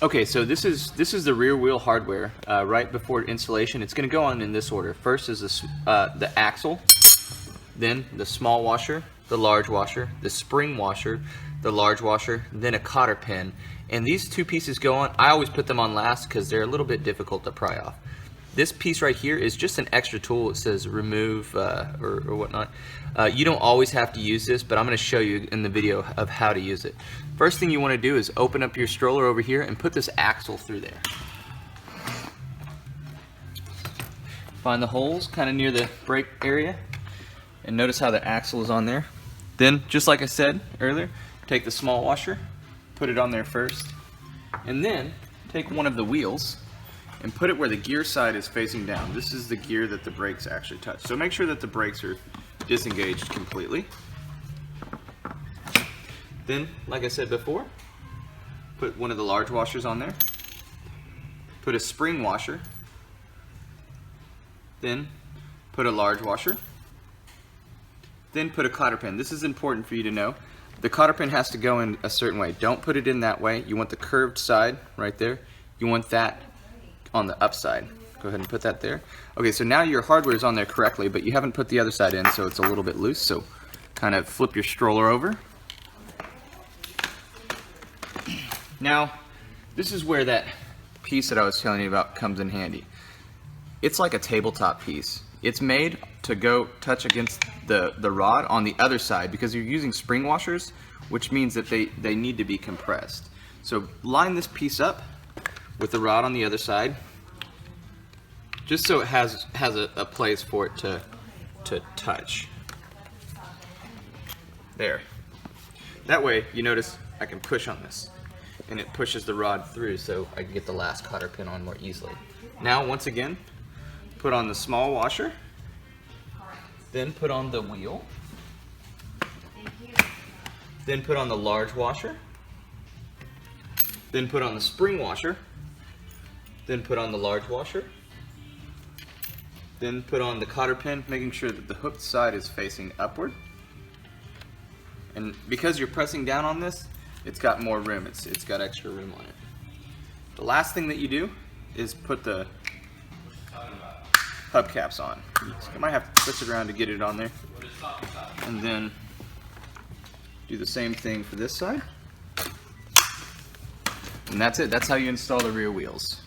Okay, so this is the rear wheel hardware. Right before installation, it's going to go on in this order. First is the axle, then the small washer, the large washer, the spring washer, the large washer, then a cotter pin. And these two pieces go on. I always put them on last because they're a little bit difficult to pry off. This piece right here is just an extra tool. It says remove or whatnot. You don't always have to use this, but I'm going to show you in the video of how to use it. First thing you want to do is open up your stroller over here and put this axle through there. Find the holes kind of near the brake area and notice how the axle is on there. Then, just like I said earlier, take the small washer, put it on there first, and then take one of the wheels and put it where the gear side is facing down. This is the gear that the brakes actually touch. So make sure that the brakes are disengaged completely. Then, like I said before, put one of the large washers on there. Put a spring washer. Then put a large washer. Then put a cotter pin. This is important for you to know. The cotter pin has to go in a certain way. Don't put it in that way. You want the curved side right there. You want that on the upside. Go ahead and put that there. Okay, so now your hardware is on there correctly, but you haven't put the other side in, so it's a little bit loose. So kind of flip your stroller over. Now, this is where that piece that I was telling you about comes in handy. It's like a tabletop piece. It's made to go touch against the rod on the other side because you're using spring washers, which means that they need to be compressed. So line this piece up with the rod on the other side, just so it has a place for it to touch. There. That way, you notice I can push on this, and it pushes the rod through so I can get the last cotter pin on more easily. Now, once again, put on the small washer, then put on the wheel, then put on the large washer, then put on the spring washer, then put on the large washer, then put on the cotter pin, making sure that the hooked side is facing upward. And because you're pressing down on this, it's got more room. It's got extra room on it. The last thing that you do is put the hubcaps on. You might have to twist it around to get it on there. And then do the same thing for this side. And that's it. That's how you install the rear wheels.